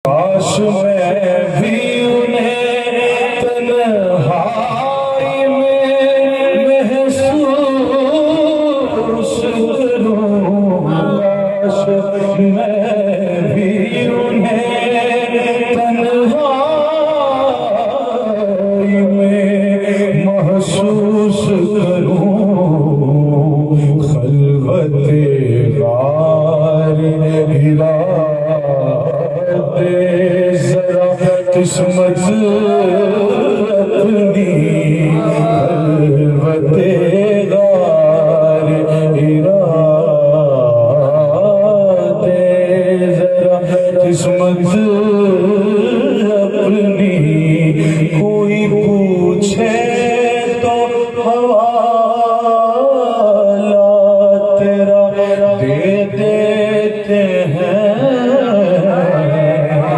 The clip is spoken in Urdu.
کاش میں بھی انہیں تنہائی میں محسوس کروں، کاش میں بھی انہیں تنہائی میں محسوس کروں، خلوت غار ہلا ذرا قسمت اپنی، خلوت غار ارادے ذرا قسمت اپنی